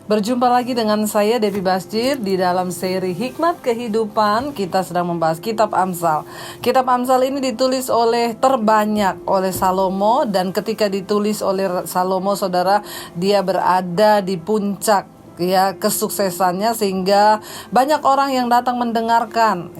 Berjumpa lagi dengan saya Debbie Basjir di dalam seri Hikmat Kehidupan. Kita sedang membahas Kitab Amsal. Kitab Amsal ini ditulis terbanyak oleh Salomo, dan ketika ditulis oleh Salomo, saudara, dia berada di puncak kesuksesannya, sehingga banyak orang yang datang mendengarkan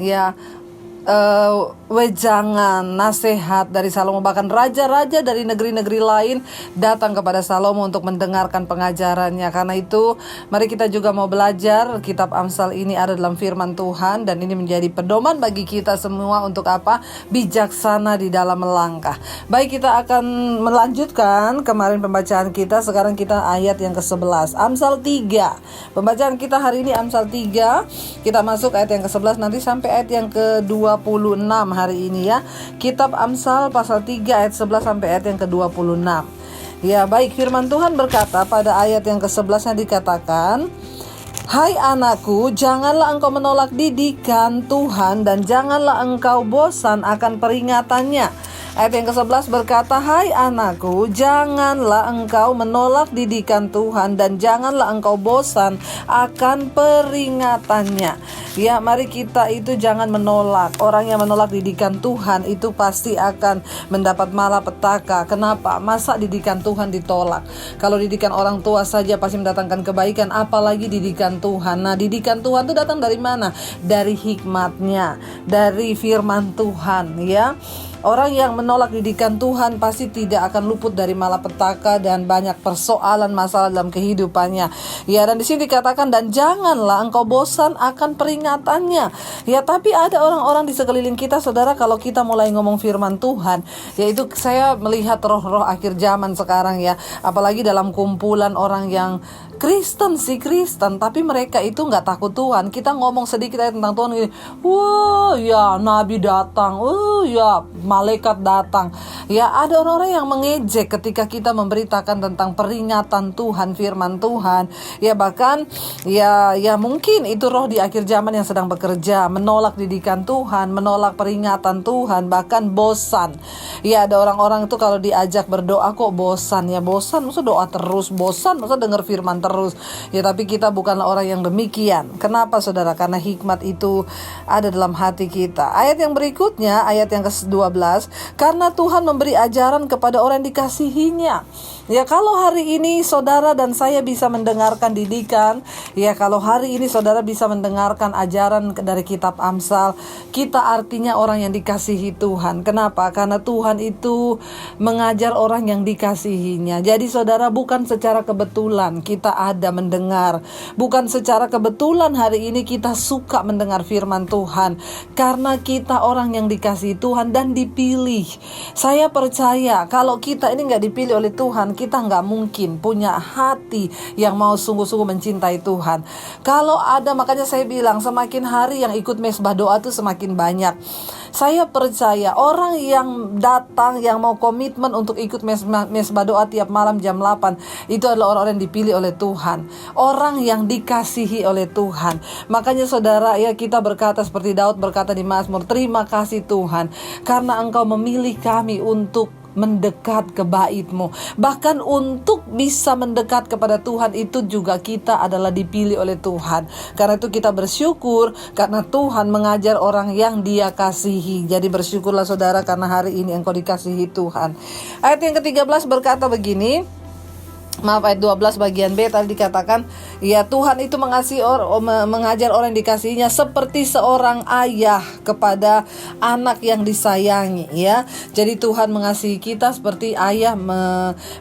wejangan, nasihat dari Salomo. Bahkan raja-raja dari negeri-negeri lain datang kepada Salomo untuk mendengarkan pengajarannya. Karena itu, mari kita juga mau belajar. Kitab Amsal ini ada dalam firman Tuhan, dan ini menjadi pedoman bagi kita semua untuk apa? Bijaksana di dalam melangkah. Baik, kita akan melanjutkan kemarin pembacaan kita. Sekarang kita ayat yang ke-11, Amsal 3. Pembacaan kita hari ini Amsal 3. Kita masuk ayat yang ke-11 nanti sampai ayat yang ke-26 hari ini ya. Kitab Amsal pasal 3 ayat 11 sampai ayat yang ke-26. Ya, baik, firman Tuhan berkata pada ayat yang ke-11-nya dikatakan, "Hai anakku, janganlah engkau menolak didikan Tuhan, dan janganlah engkau bosan akan peringatannya." Ayat yang ke-11 berkata, "Hai anakku, janganlah engkau menolak didikan Tuhan, dan janganlah engkau bosan akan peringatannya." Ya, mari kita itu jangan menolak. Orang yang menolak didikan Tuhan itu pasti akan mendapat malapetaka. Kenapa? Masa didikan Tuhan ditolak? Kalau didikan orang tua saja pasti mendatangkan kebaikan, apalagi didikan Tuhan. Nah, didikan Tuhan itu datang dari mana? Dari hikmatnya, dari firman Tuhan ya. Orang yang menolak didikan Tuhan pasti tidak akan luput dari malapetaka dan banyak persoalan masalah dalam kehidupannya. Ya, dan di sini dikatakan, dan janganlah engkau bosan akan peringatannya. Ya, tapi ada orang-orang di sekeliling kita, saudara, kalau kita mulai ngomong firman Tuhan, yaitu saya melihat roh-roh akhir zaman sekarang ya, apalagi dalam kumpulan orang yang Kristen, tapi mereka itu nggak takut Tuhan. Kita ngomong sedikit aja tentang Tuhan, gini, wah ya nabi datang, ya malaikat datang. Ya, ada orang-orang yang mengejek ketika kita memberitakan tentang peringatan Tuhan, firman Tuhan. Ya, bahkan ya mungkin itu roh di akhir zaman yang sedang bekerja, menolak didikan Tuhan, menolak peringatan Tuhan, bahkan bosan. Ya, ada orang-orang itu kalau diajak berdoa kok bosan. Ya, bosan, masa doa terus, bosan, masa dengar firman terus. Ya, tapi kita bukanlah orang yang demikian. Kenapa, saudara? Karena hikmat itu ada dalam hati kita. Ayat yang berikutnya, ayat yang ke-12, karena Tuhan memberi ajaran kepada orang yang dikasihinya. Ya, kalau hari ini saudara dan saya bisa mendengarkan didikan, ya kalau hari ini saudara bisa mendengarkan ajaran dari kitab Amsal, kita artinya orang yang dikasihi Tuhan. Kenapa? Karena Tuhan itu mengajar orang yang dikasihinya. Jadi saudara, bukan secara kebetulan kita ada mendengar, bukan secara kebetulan hari ini kita suka mendengar firman Tuhan, karena kita orang yang dikasihi Tuhan dan dipilih. Saya percaya kalau kita ini gak dipilih oleh Tuhan, kita nggak mungkin punya hati yang mau sungguh-sungguh mencintai Tuhan. Kalau ada, makanya saya bilang semakin hari yang ikut mesbah doa itu semakin banyak. Saya percaya orang yang datang, yang mau komitmen untuk ikut mesbah doa tiap malam jam 8, itu adalah orang-orang yang dipilih oleh Tuhan, orang yang dikasihi oleh Tuhan. Makanya saudara, ya kita berkata seperti Daud berkata di Mazmur, "Terima kasih Tuhan, karena Engkau memilih kami untuk mendekat ke bait-Mu." Bahkan untuk bisa mendekat kepada Tuhan itu juga kita adalah dipilih oleh Tuhan. Karena itu kita bersyukur karena Tuhan mengajar orang yang Dia kasihi. Jadi bersyukurlah saudara karena hari ini engkau dikasihi Tuhan. Ayat yang ke-13 berkata begini, ayat 12 bagian B tadi dikatakan, ya Tuhan itu mengajar orang yang dikasihinya seperti seorang ayah kepada anak yang disayangi ya. Jadi Tuhan mengasihi kita seperti ayah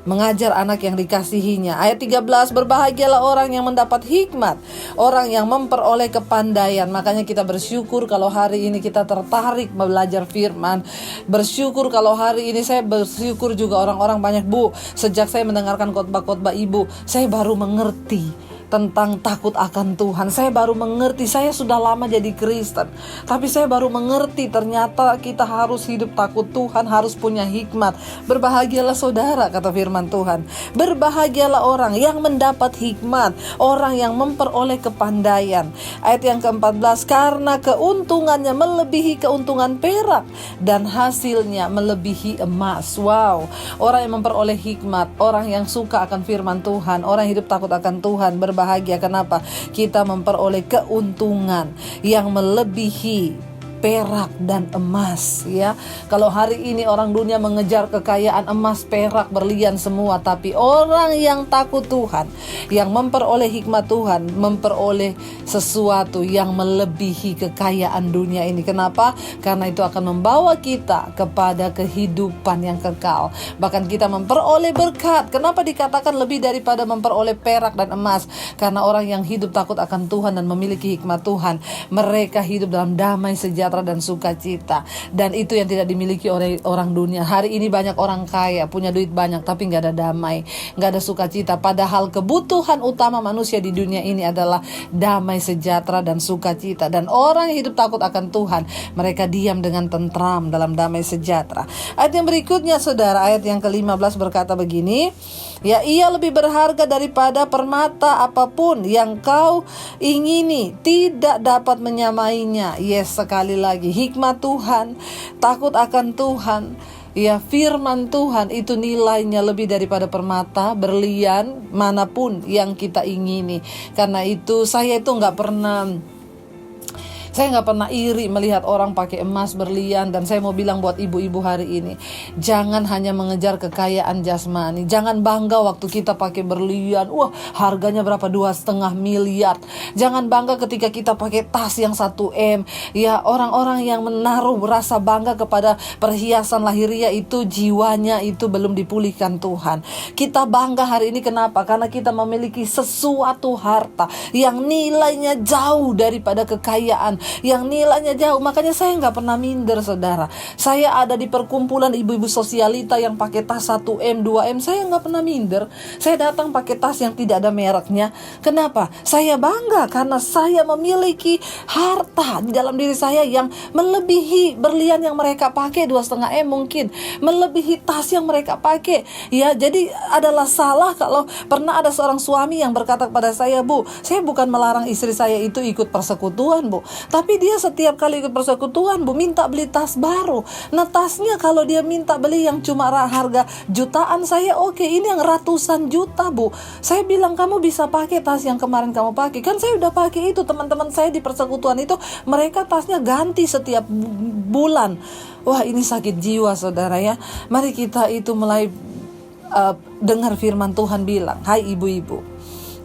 mengajar anak yang dikasihinya. Ayat 13, berbahagialah orang yang mendapat hikmat, orang yang memperoleh kepandaian. Makanya kita bersyukur kalau hari ini kita tertarik belajar firman. Bersyukur kalau hari ini saya bersyukur juga orang-orang banyak, Bu, sejak saya mendengarkan khotbah ibu, saya baru mengerti tentang takut akan Tuhan. Saya baru mengerti, saya sudah lama jadi Kristen, tapi saya baru mengerti ternyata kita harus hidup takut Tuhan, harus punya hikmat. Berbahagialah saudara, kata firman Tuhan. Berbahagialah orang yang mendapat hikmat, orang yang memperoleh kepandaian. Ayat yang ke-14, karena keuntungannya melebihi keuntungan perak dan hasilnya melebihi emas. Wow, orang yang memperoleh hikmat, orang yang suka akan firman Tuhan, orang yang hidup takut akan Tuhan, berbahagia. Kenapa? Kita memperoleh keuntungan yang melebihi perak dan emas, ya. Kalau hari ini orang dunia mengejar kekayaan emas, perak, berlian semua, tapi orang yang takut Tuhan, yang memperoleh hikmat Tuhan, memperoleh sesuatu yang melebihi kekayaan dunia ini. Kenapa? Karena itu akan membawa kita kepada kehidupan yang kekal. Bahkan kita memperoleh berkat. Kenapa dikatakan lebih daripada memperoleh perak dan emas? Karena orang yang hidup takut akan Tuhan dan memiliki hikmat Tuhan, mereka hidup dalam damai, sejahtera dan sukacita. Dan itu yang tidak dimiliki oleh orang dunia. Hari ini banyak orang kaya, punya duit banyak, tapi gak ada damai, gak ada sukacita. Padahal kebutuhan utama manusia di dunia ini adalah damai, sejahtera dan sukacita. Dan orang yang hidup takut akan Tuhan, mereka diam dengan tentram dalam damai sejahtera. Ayat yang berikutnya, saudara, ayat yang ke-15 berkata begini, ya, ia lebih berharga daripada permata, apapun yang kau ingini tidak dapat menyamainya. Yes, sekali lagi, hikmat Tuhan, takut akan Tuhan, ya, firman Tuhan itu nilainya lebih daripada permata, berlian, manapun yang kita ingini. Karena itu saya itu nggak pernah iri melihat orang pakai emas, berlian. Dan saya mau bilang buat ibu-ibu hari ini, jangan hanya mengejar kekayaan jasmani. Jangan bangga waktu kita pakai berlian, wah harganya berapa, 2,5 miliar. Jangan bangga ketika kita pakai tas yang 1 M. Ya, orang-orang yang menaruh rasa bangga kepada perhiasan lahiriah itu, jiwanya itu belum dipulihkan Tuhan. Kita bangga hari ini, kenapa? Karena kita memiliki sesuatu harta yang nilainya jauh daripada kekayaan, yang nilainya jauh. Makanya saya gak pernah minder, saudara. Saya ada di perkumpulan ibu-ibu sosialita yang pakai tas 1 M, 2 M, saya gak pernah minder. Saya datang pakai tas yang tidak ada mereknya. Kenapa? Saya bangga karena saya memiliki harta di dalam diri saya yang melebihi berlian yang mereka pakai 2,5 M, mungkin melebihi tas yang mereka pakai. Ya, jadi adalah salah kalau pernah ada seorang suami yang berkata kepada saya, Bu, saya bukan melarang istri saya itu ikut persekutuan, Bu, tapi dia setiap kali ikut persekutuan, Bu, minta beli tas baru. Nah, tasnya kalau dia minta beli yang cuma harga jutaan, saya oke. Ini yang ratusan juta, Bu. Saya bilang, kamu bisa pakai tas yang kemarin kamu pakai. Kan saya udah pakai itu. Teman-teman saya di persekutuan itu, mereka tasnya ganti setiap bulan. Wah, ini sakit jiwa, saudara, ya. Mari kita itu mulai dengar firman Tuhan bilang, hai ibu-ibu,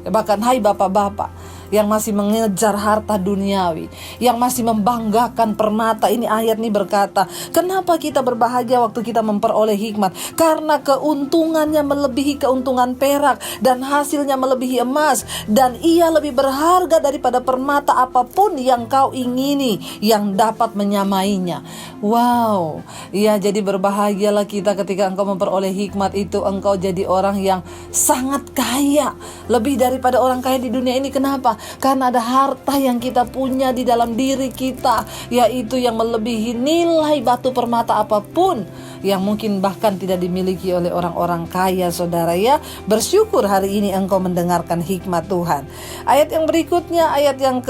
bahkan hai bapak-bapak yang masih mengejar harta duniawi, yang masih membanggakan permata. Ini ayat ini berkata, kenapa kita berbahagia waktu kita memperoleh hikmat? Karena keuntungannya melebihi keuntungan perak, dan hasilnya melebihi emas, dan ia lebih berharga daripada permata, apapun yang kau ingini yang dapat menyamainya. Wow, ya, jadi berbahagialah kita ketika engkau memperoleh hikmat itu. Engkau jadi orang yang sangat kaya, lebih daripada orang kaya di dunia ini. Kenapa? Karena ada harta yang kita punya di dalam diri kita, yaitu yang melebihi nilai batu permata apapun, yang mungkin bahkan tidak dimiliki oleh orang-orang kaya, saudara, ya. Bersyukur hari ini engkau mendengarkan hikmat Tuhan. Ayat yang berikutnya, ayat yang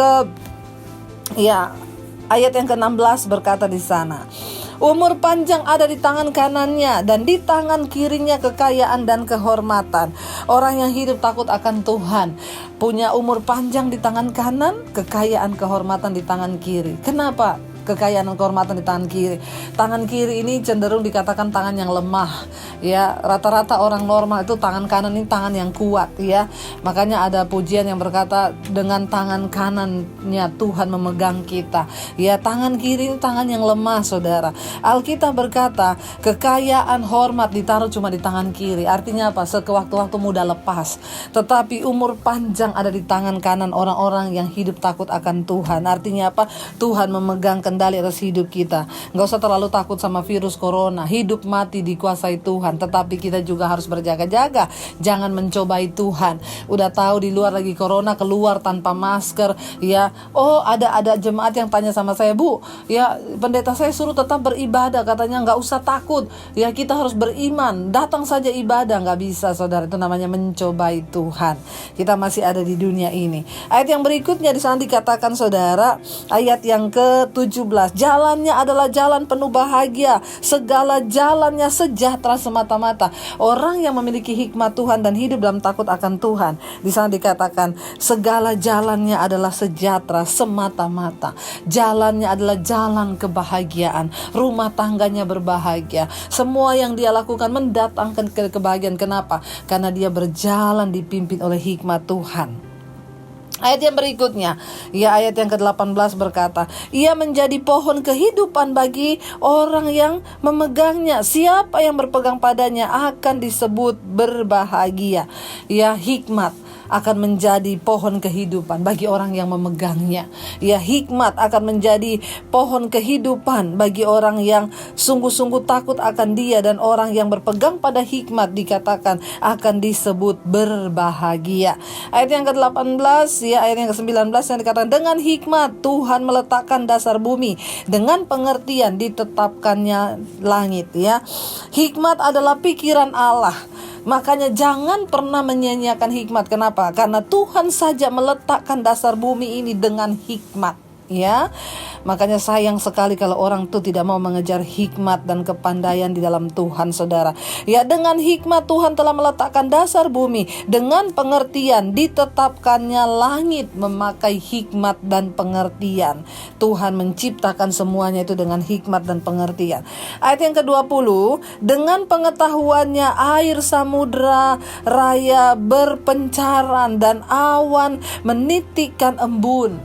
ke-16 berkata di sana, umur panjang ada di tangan kanannya, dan di tangan kirinya kekayaan dan kehormatan. Orang yang hidup takut akan Tuhan punya umur panjang di tangan kanan, kekayaan, kehormatan di tangan kiri. Kenapa? Kekayaan dan kehormatan di tangan kiri. Tangan kiri ini cenderung dikatakan tangan yang lemah, ya. Rata-rata orang normal itu tangan kanan ini tangan yang kuat, ya. Makanya ada pujian yang berkata, dengan tangan kanannya Tuhan memegang kita. Ya, tangan kiri ini tangan yang lemah, saudara. Alkitab berkata, kekayaan, hormat ditaruh cuma di tangan kiri. Artinya apa? Sewaktu-waktu mudah lepas. Tetapi umur panjang ada di tangan kanan orang-orang yang hidup takut akan Tuhan. Artinya apa? Tuhan memegang kendali atas hidup kita. Gak usah terlalu takut sama virus corona. Hidup mati dikuasai Tuhan. Tetapi kita juga harus berjaga-jaga. Jangan mencobai Tuhan. Udah tahu di luar lagi corona, keluar tanpa masker, ya. Oh, ada jemaat yang tanya sama saya, Bu, ya, pendeta saya suruh tetap beribadah. Katanya gak usah takut, ya, kita harus beriman, datang saja ibadah. Gak bisa, saudara. Itu namanya mencobai Tuhan. Kita masih ada di dunia ini. Ayat yang berikutnya di sana dikatakan, saudara, ayat yang ke-17 17, jalannya adalah jalan penuh bahagia, segala jalannya sejahtera semata-mata. Orang yang memiliki hikmat Tuhan dan hidup dalam takut akan Tuhan, di sana dikatakan segala jalannya adalah sejahtera semata-mata. Jalannya adalah jalan kebahagiaan, rumah tangganya berbahagia. Semua yang dia lakukan mendatangkan kebahagiaan. Kenapa? Karena dia berjalan dipimpin oleh hikmat Tuhan. Ayat yang berikutnya, ayat yang ke-18 berkata, ia menjadi pohon kehidupan bagi orang yang memegangnya. Siapa yang berpegang padanya akan disebut berbahagia. Hikmat akan menjadi pohon kehidupan bagi orang yang memegangnya. Hikmat akan menjadi pohon kehidupan bagi orang yang sungguh-sungguh takut akan Dia, dan orang yang berpegang pada hikmat dikatakan akan disebut berbahagia. Ayat yang ke-18, ayat yang ke-19 yang dikatakan, dengan hikmat Tuhan meletakkan dasar bumi, dengan pengertian ditetapkannya langit. Hikmat adalah pikiran Allah. Makanya jangan pernah menyia-nyiakan hikmat. Kenapa? Karena Tuhan saja meletakkan dasar bumi ini dengan hikmat. Makanya sayang sekali kalau orang tuh tidak mau mengejar hikmat dan kepandaian di dalam Tuhan, saudara. Dengan hikmat Tuhan telah meletakkan dasar bumi, dengan pengertian ditetapkannya langit. Memakai hikmat dan pengertian, Tuhan menciptakan semuanya itu dengan hikmat dan pengertian. Ayat yang ke-20, dengan pengetahuannya air samudra raya berpencaran dan awan menitikkan embun.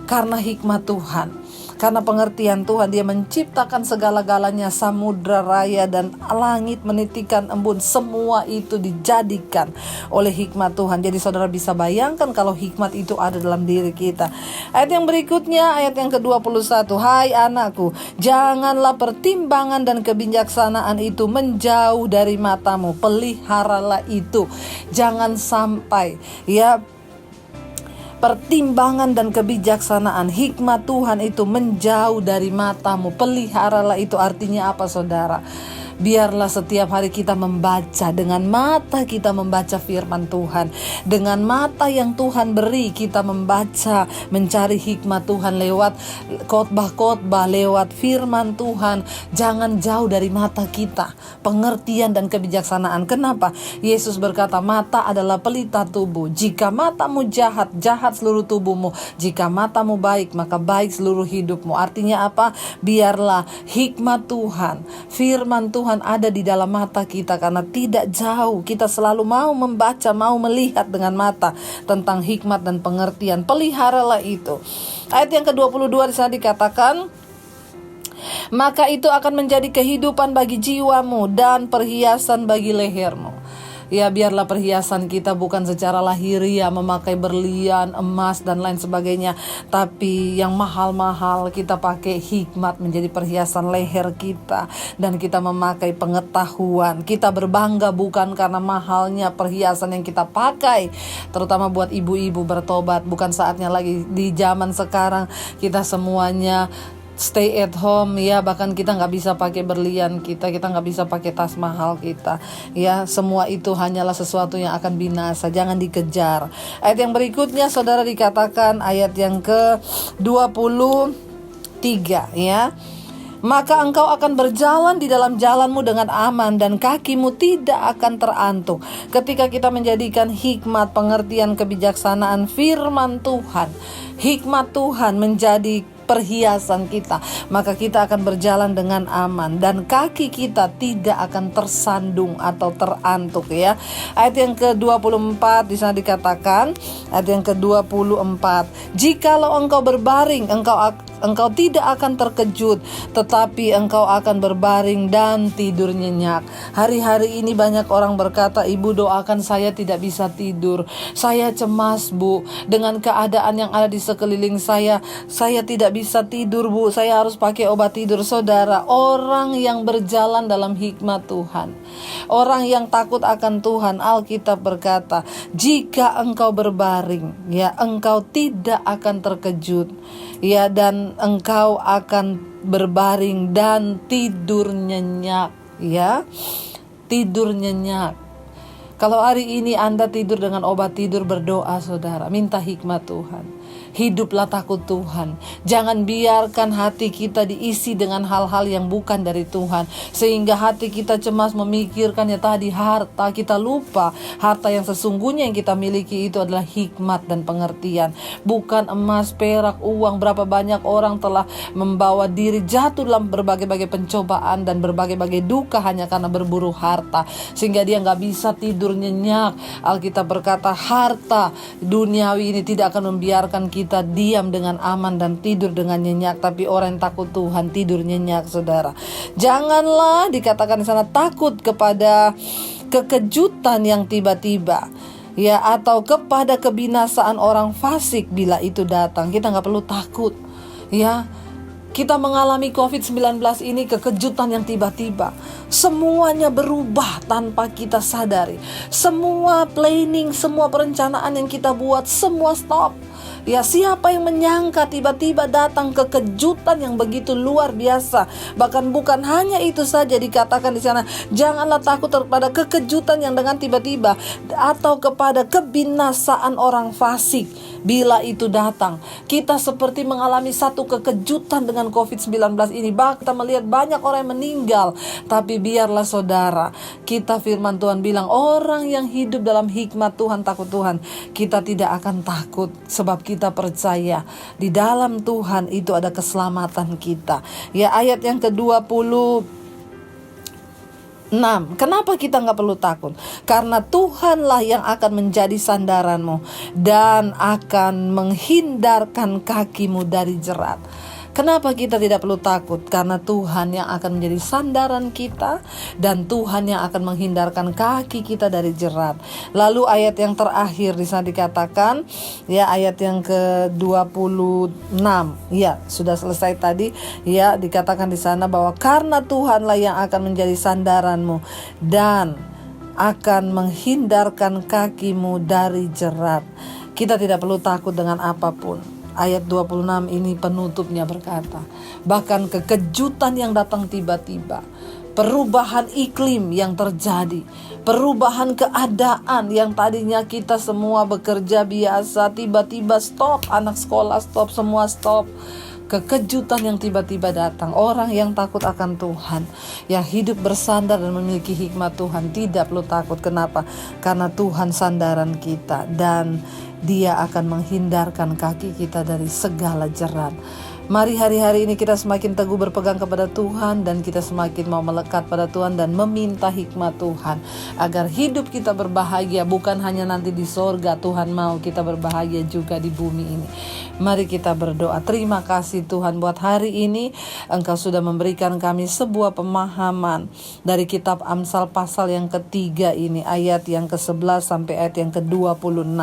Karena hikmat Tuhan, karena pengertian Tuhan, Dia menciptakan segala-galanya, samudra raya dan langit menitikkan embun. Semua itu dijadikan oleh hikmat Tuhan. Jadi saudara bisa bayangkan kalau hikmat itu ada dalam diri kita. Ayat yang berikutnya, ayat yang ke-21, hai anakku, janganlah pertimbangan dan kebijaksanaan itu menjauh dari matamu, peliharalah itu. Jangan sampai pertimbangan dan kebijaksanaan, hikmat Tuhan itu menjauh dari matamu. Peliharalah itu. Artinya apa, saudara? Biarlah setiap hari kita membaca, dengan mata kita membaca firman Tuhan. Dengan mata yang Tuhan beri kita membaca, mencari hikmat Tuhan lewat khotbah-khotbah, lewat firman Tuhan. Jangan jauh dari mata kita pengertian dan kebijaksanaan. Kenapa? Yesus berkata, mata adalah pelita tubuh. Jika matamu jahat, jahat seluruh tubuhmu. Jika matamu baik, maka baik seluruh hidupmu. Artinya apa? Biarlah hikmat Tuhan, firman Tuhan ada di dalam mata kita, karena tidak jauh. Kita selalu mau membaca, mau melihat dengan mata tentang hikmat dan pengertian. Peliharalah itu. Ayat yang ke-22 di sana dikatakan, maka itu akan menjadi kehidupan bagi jiwamu dan perhiasan bagi lehermu. Biarlah perhiasan kita bukan secara lahiriah memakai berlian, emas dan lain sebagainya, tapi yang mahal-mahal kita pakai hikmat menjadi perhiasan leher kita, dan kita memakai pengetahuan. Kita berbangga bukan karena mahalnya perhiasan yang kita pakai, terutama buat ibu-ibu bertobat. Bukan saatnya lagi di zaman sekarang kita semuanya stay at home, bahkan kita nggak bisa pakai berlian kita nggak bisa pakai tas mahal kita, semua itu hanyalah sesuatu yang akan binasa. Jangan dikejar. Ayat yang berikutnya, saudara, dikatakan ayat yang ke-23, maka engkau akan berjalan di dalam jalanmu dengan aman, dan kakimu tidak akan terantuk. Ketika kita menjadikan hikmat, pengertian, kebijaksanaan firman Tuhan, hikmat Tuhan menjadi perhiasan kita, maka kita akan berjalan dengan aman, dan kaki kita tidak akan tersandung atau terantuk. Ayat yang ke-24 di sana dikatakan, ayat yang ke-24, jikalau engkau berbaring, engkau tidak akan terkejut, tetapi engkau akan berbaring dan tidur nyenyak. Hari-hari ini banyak orang berkata, ibu doakan saya tidak bisa tidur, saya cemas bu, dengan keadaan yang ada di sekeliling saya tidak bisa tidur bu, saya harus pakai obat tidur. Saudara, orang yang berjalan dalam hikmat Tuhan, orang yang takut akan Tuhan, Alkitab berkata, jika engkau berbaring, engkau tidak akan terkejut, dan engkau akan berbaring dan tidur nyenyak, tidur nyenyak. Kalau hari ini Anda tidur dengan obat tidur, berdoa saudara, minta hikmat Tuhan. Hiduplah takut Tuhan. Jangan biarkan hati kita diisi dengan hal-hal yang bukan dari Tuhan, sehingga hati kita cemas memikirkan ya tadi harta. Kita lupa harta yang sesungguhnya yang kita miliki itu adalah hikmat dan pengertian, bukan emas, perak, uang. Berapa banyak orang telah membawa diri jatuh dalam berbagai-bagai pencobaan dan berbagai-bagai duka hanya karena berburu harta, sehingga dia gak bisa tidur nyenyak. Alkitab berkata harta duniawi ini tidak akan membiarkan kita diam dengan aman dan tidur dengan nyenyak. Tapi orang yang takut Tuhan tidur nyenyak, saudara. Janganlah dikatakan di sana takut kepada kekejutan yang tiba-tiba, ya, atau kepada kebinasaan orang fasik bila itu datang. Kita gak perlu takut, ya. Kita mengalami COVID-19 ini kekejutan yang tiba-tiba. Semuanya berubah tanpa kita sadari. Semua planning, semua perencanaan yang kita buat, semua stop. Ya, siapa yang menyangka tiba-tiba datang kekejutan yang begitu luar biasa. Bahkan bukan hanya itu saja, dikatakan di sana, janganlah takut kepada kekejutan yang dengan tiba-tiba atau kepada kebinasaan orang fasik bila itu datang. Kita seperti mengalami satu kekejutan dengan COVID-19 ini. Bahkan kita melihat banyak orang yang meninggal. Tapi biarlah saudara, kita firman Tuhan bilang, orang yang hidup dalam hikmat Tuhan, takut Tuhan, kita tidak akan takut, sebab kita percaya di dalam Tuhan itu ada keselamatan kita. Ya, ayat yang ke-26. Kenapa kita gak perlu takut? Karena Tuhanlah yang akan menjadi sandaranmu dan akan menghindarkan kakimu dari jerat. Kenapa kita tidak perlu takut? Karena Tuhan yang akan menjadi sandaran kita dan Tuhan yang akan menghindarkan kaki kita dari jerat. Lalu ayat yang terakhir di sana dikatakan, ya, ayat yang ke-26. Ya, sudah selesai tadi. Ya, dikatakan di sana bahwa karena Tuhanlah yang akan menjadi sandaranmu dan akan menghindarkan kakimu dari jerat. Kita tidak perlu takut dengan apapun. Ayat 26 ini penutupnya berkata, bahkan kekejutan yang datang tiba-tiba, perubahan iklim yang terjadi, perubahan keadaan yang tadinya kita semua bekerja biasa, tiba-tiba stop, anak sekolah stop, semua stop. Kekejutan yang tiba-tiba datang. Orang yang takut akan Tuhan, yang hidup bersandar dan memiliki hikmat Tuhan, tidak perlu takut. Kenapa? Karena Tuhan sandaran kita dan Dia akan menghindarkan kaki kita dari segala jerat. Mari hari-hari ini kita semakin teguh berpegang kepada Tuhan dan kita semakin mau melekat pada Tuhan dan meminta hikmat Tuhan agar hidup kita berbahagia, bukan hanya nanti di sorga. Tuhan mau kita berbahagia juga di bumi ini. Mari kita berdoa. Terima kasih Tuhan buat hari ini. Engkau sudah memberikan kami sebuah pemahaman dari kitab Amsal pasal yang ketiga ini, ayat yang ke-11 sampai ayat yang ke-26.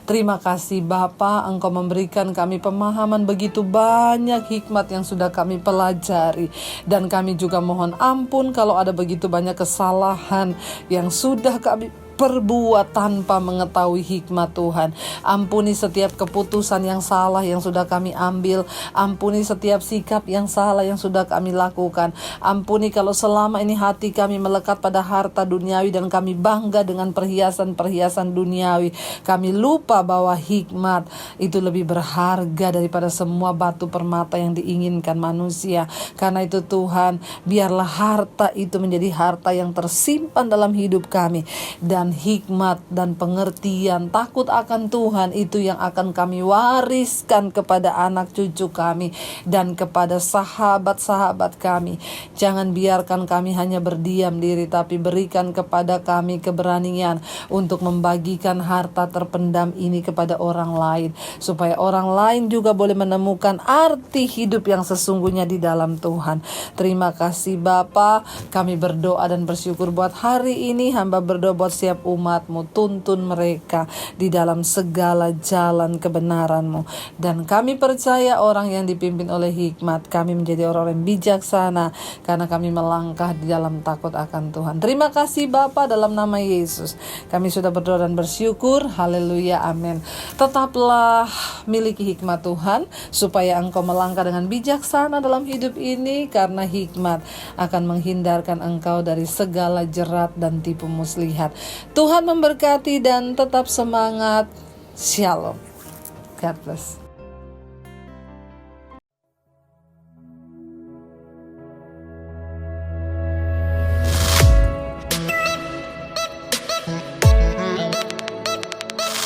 Terima kasih Bapa, Engkau memberikan kami pemahaman begitu banyak hikmat yang sudah kami pelajari. Dan kami juga mohon ampun kalau ada begitu banyak kesalahan yang sudah kami perbuat tanpa mengetahui hikmat Tuhan. Ampuni setiap keputusan yang salah yang sudah kami ambil. Ampuni setiap sikap yang salah yang sudah kami lakukan. Ampuni kalau selama ini hati kami melekat pada harta duniawi dan kami bangga dengan perhiasan-perhiasan duniawi. Kami lupa bahwa hikmat itu lebih berharga daripada semua batu permata yang diinginkan manusia. Karena itu Tuhan, biarlah harta itu menjadi harta yang tersimpan dalam hidup kami. Dan hikmat dan pengertian takut akan Tuhan itu yang akan kami wariskan kepada anak cucu kami dan kepada sahabat-sahabat kami. Jangan biarkan kami hanya berdiam diri, tapi berikan kepada kami keberanian untuk membagikan harta terpendam ini kepada orang lain, supaya orang lain juga boleh menemukan arti hidup yang sesungguhnya di dalam Tuhan. Terima kasih Bapa, kami berdoa dan bersyukur buat hari ini. Hamba berdoa buat setiap umat-Mu, tuntun mereka di dalam segala jalan kebenaran-Mu. Dan kami percaya orang yang dipimpin oleh hikmat, kami menjadi orang yang bijaksana karena kami melangkah di dalam takut akan Tuhan. Terima kasih Bapa, dalam nama Yesus kami sudah berdoa dan bersyukur. Haleluya, amin. Tetaplah miliki hikmat Tuhan supaya engkau melangkah dengan bijaksana dalam hidup ini, karena hikmat akan menghindarkan engkau dari segala jerat dan tipu muslihat. Tuhan memberkati dan tetap semangat. Shalom. God bless.